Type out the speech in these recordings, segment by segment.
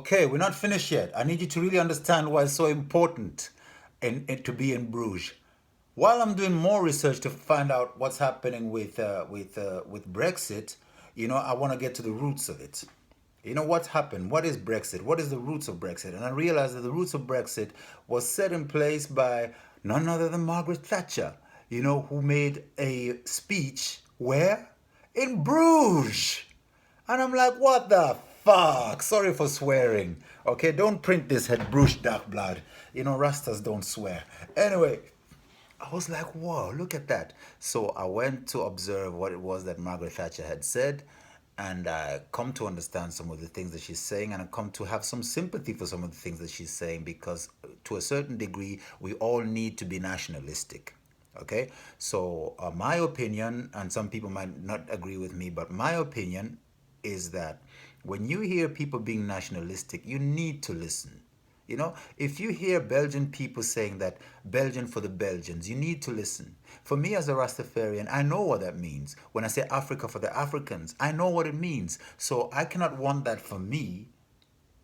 Okay, we're not finished yet. I need you to really understand why it's so important to be in Bruges. While I'm doing more research to find out what's happening with Brexit, I want to get to the roots of it. What's happened? What is Brexit? What is the roots of Brexit? And I realized that the roots of Brexit was set in place by none other than Margaret Thatcher, who made a speech where? In Bruges. And I'm like, what the fuck? Sorry for swearing. Okay, don't print this head, Bruges dark blood. Rastas don't swear. Anyway, I was like, whoa, look at that. So I went to observe what it was that Margaret Thatcher had said, and I come to understand some of the things that she's saying, and I come to have some sympathy for some of the things that she's saying, because to a certain degree, we all need to be nationalistic. Okay, so my opinion, and some people might not agree with me, but my opinion is that when you hear people being nationalistic, you need to listen. If you hear Belgian people saying that Belgian for the Belgians, you need to listen. For me as a Rastafarian, I know what that means. When I say Africa for the Africans, I know what it means. So I cannot want that for me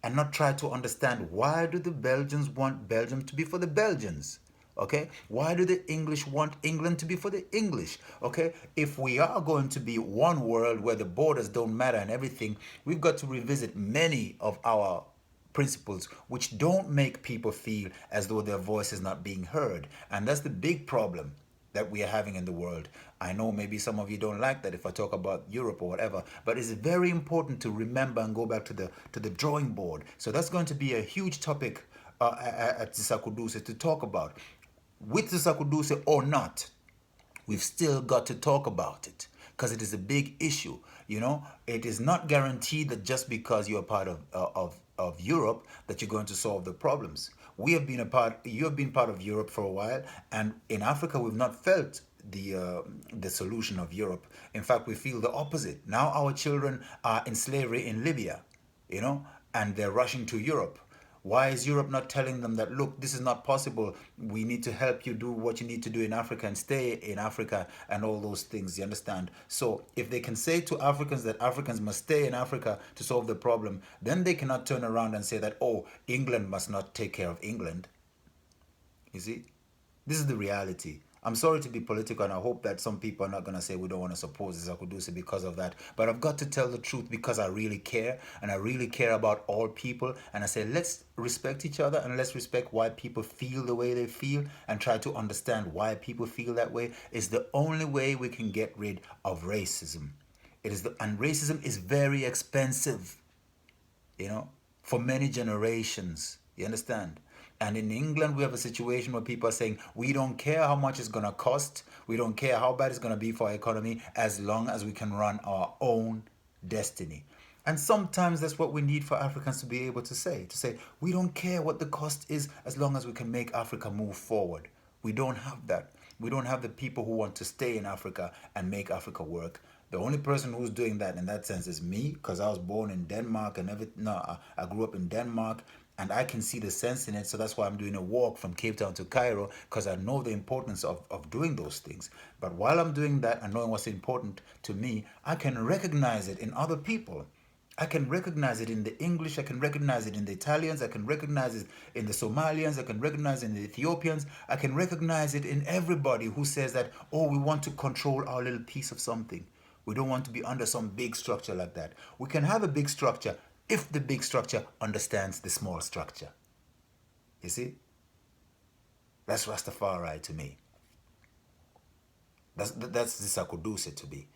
and not try to understand, why do the Belgians want Belgium to be for the Belgians? Okay, why do the English want England to be for the English? Okay, if we are going to be one world where the borders don't matter and everything, we've got to revisit many of our principles which don't make people feel as though their voice is not being heard. And that's the big problem that we are having in the world. I know maybe some of you don't like that if I talk about Europe or whatever, but it's very important to remember and go back to the drawing board. So that's going to be a huge topic at Zisakudutse to talk about. With Zisakudutse or not, we've still got to talk about it, because it is a big issue. It is not guaranteed that just because you're part of Europe that you're going to solve the problems. You have been part of Europe for a while, and in Africa we've not felt the solution of Europe. In fact, we feel the opposite. Now our children are in slavery in Libya, and they're rushing to Europe. Why is Europe not telling them that, look, this is not possible. We need to help you do what you need to do in Africa and stay in Africa and all those things, you understand? So if they can say to Africans that Africans must stay in Africa to solve the problem, then they cannot turn around and say that, oh, England must not take care of England. You see? This is the reality. I'm sorry to be political, and I hope that some people are not going to say we don't want to support Zisakudutse because of that. But I've got to tell the truth because I really care, and I really care about all people. And I say, let's respect each other, and let's respect why people feel the way they feel, and try to understand why people feel that way. Is the only way we can get rid of racism. And racism is very expensive, for many generations. You understand? And in England, we have a situation where people are saying, we don't care how much it's going to cost. We don't care how bad it's going to be for our economy, as long as we can run our own destiny. And sometimes that's what we need for Africans to be able to say, we don't care what the cost is, as long as we can make Africa move forward. We don't have that. We don't have the people who want to stay in Africa and make Africa work. The only person who's doing that in that sense is me, because I was born in Denmark and I grew up in Denmark, and I can see the sense in it. So that's why I'm doing a walk from Cape Town to Cairo, because I know the importance of doing those things. But while I'm doing that and knowing what's important to me, I can recognize it in other people. I can recognize it in the English, I can recognize it in the Italians, I can recognize it in the Somalians, I can recognize it in the Ethiopians, I can recognize it in everybody who says that, oh, we want to control our little piece of something. We don't want to be under some big structure like that. We can have a big structure if the big structure understands the small structure. You see? That's Rastafari to me. That's Zisakudutse to be.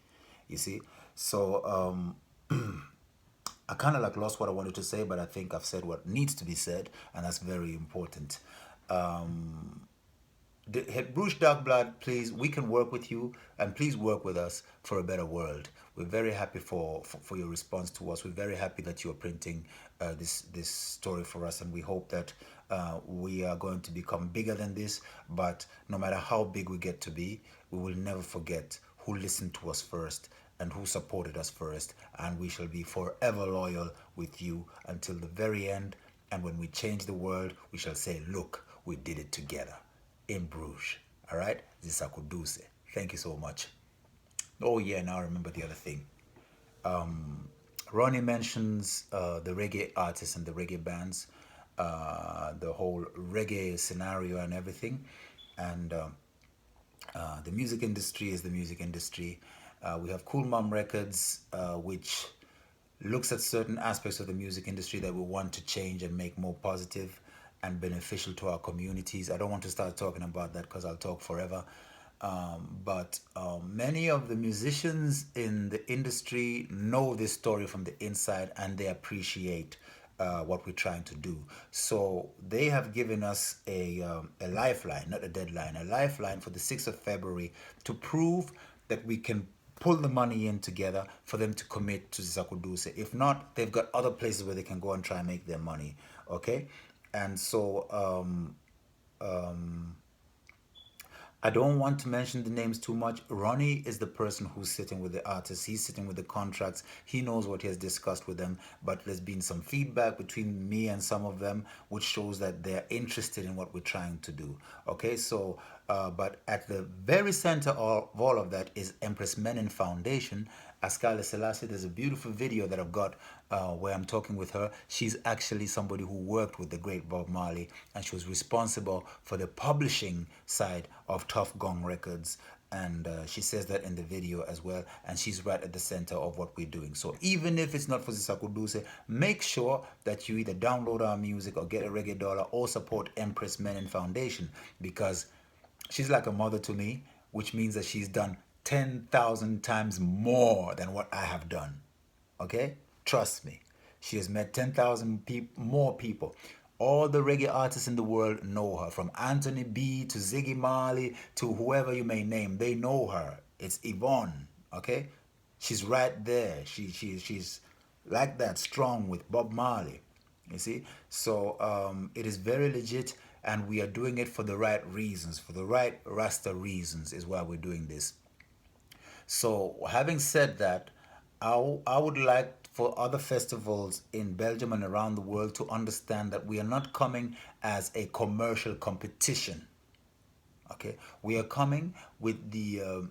You see? So, I kind of lost what I wanted to say, but I think I've said what needs to be said, and that's very important. Bruce Dark Blood, please, we can work with you, and please work with us for a better world. We're very happy for your response to us. We're very happy that you are printing this story for us, and we hope that we are going to become bigger than this. But no matter how big we get to be, we will never forget who listened to us first and who supported us first, and we shall be forever loyal with you until the very end. And when we change the world, we shall say, look, we did it together in Bruges. All right? Zisakudutse. Thank you so much. Oh yeah, now I remember the other thing. Ronnie mentions the reggae artists and the reggae bands, the whole reggae scenario and everything. And the music industry is the music industry. We have Cool Mom Records, which looks at certain aspects of the music industry that we want to change and make more positive and beneficial to our communities. I don't want to start talking about that because I'll talk forever. But many of the musicians in the industry know this story from the inside and they appreciate what we're trying to do. So they have given us a lifeline, not a deadline, a lifeline for the 6th of February to prove that we can pull the money in together for them to commit to Zisakudutse. If not, they've got other places where they can go and try and make their money. Okay? And so I don't want to mention the names too much. Ronnie is the person who's sitting with the artists. He's sitting with the contracts. He knows what he has discussed with them. But there's been some feedback between me and some of them, which shows that they're interested in what we're trying to do. Okay, so, but at the very center of all of that is Empress Menen Foundation. Askale Selassie, there's a beautiful video that I've got where I'm talking with her. She's actually somebody who worked with the great Bob Marley, and she was responsible for the publishing side of Tough Gong Records. And she says that in the video as well, and she's right at the center of what we're doing. So even if it's not for Zisakudutse, make sure that you either download our music or get a reggae dollar or support Empress Menen Foundation, because she's like a mother to me, which means that she's done 10,000 times more than what I have done. Okay? Trust me. She has met 10,000 more people. All the reggae artists in the world know her, from Anthony B to Ziggy Marley to whoever you may name. They know her. It's Yvonne. Okay? She's right there. She's like that, strong with Bob Marley. You see? So it is very legit, and we are doing it for the right reasons, for the right Rasta reasons is why we're doing this. So, having said that, I would like for other festivals in Belgium and around the world to understand that we are not coming as a commercial competition. Okay, we are coming with the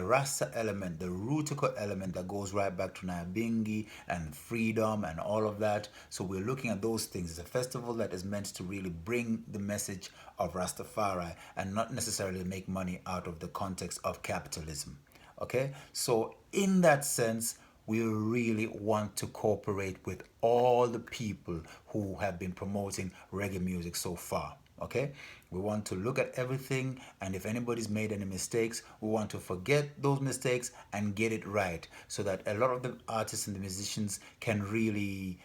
Rasta element, the Rutico element that goes right back to Nyabingi and freedom and all of that. So we're looking at those things. It's a festival that is meant to really bring the message of Rastafari and not necessarily make money out of the context of capitalism. Okay, so in that sense, we really want to cooperate with all the people who have been promoting reggae music so far. Okay, we want to look at everything, and if anybody's made any mistakes, we want to forget those mistakes and get it right, so that a lot of the artists and the musicians can really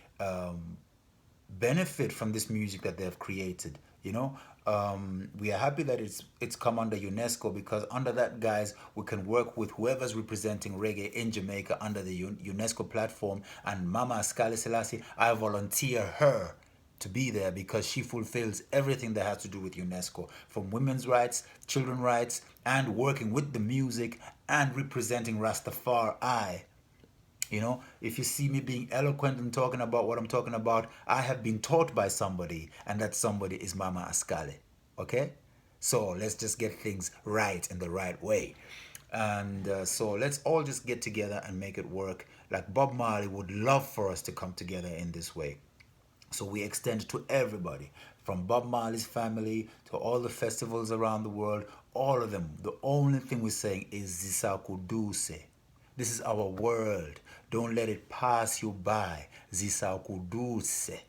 benefit from this music that they have created. You know, we are happy that it's come under UNESCO, because under that, guys, we can work with whoever's representing reggae in Jamaica under the UNESCO platform. And Mama Askale Selassie, I volunteer her to be there because she fulfills everything that has to do with UNESCO, from women's rights, children's rights, and working with the music and representing Rastafari. You know, if you see me being eloquent and talking about what I'm talking about, I have been taught by somebody, and that somebody is Mama Askale. Okay? So let's just get things right in the right way. And so let's all just get together and make it work. Like Bob Marley would love for us to come together in this way. So we extend to everybody, from Bob Marley's family to all the festivals around the world, all of them. The only thing we're saying is Zisakudutse. This is our world. Don't let it pass you by. Zisakudutse.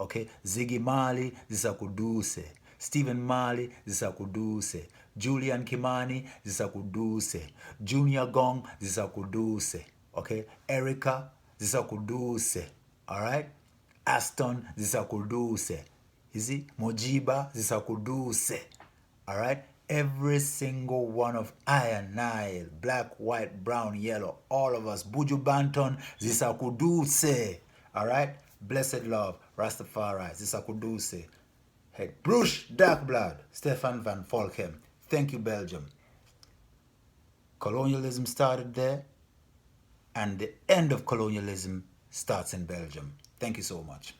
Okay? Ziggy Marley, Zisakudutse. Stephen Marley, Zisakudutse. Julian Kimani, Zisakudutse. Junior Gong, Zisakudutse. Okay? Erica, Zisakudutse. Alright? Aston, Zisakudutse. You see? Mojiba, Zisakudutse. Alright? Every single one of Iron Nile, black, white, brown, yellow, all of us, Buju Banton, Zisakudutse. Alright? Blessed love, Rastafari, Zisakudutse. Hey, Bruce Dark Blood, Stefan van Volkem. Thank you, Belgium. Colonialism started there, and the end of colonialism starts in Belgium. Thank you so much.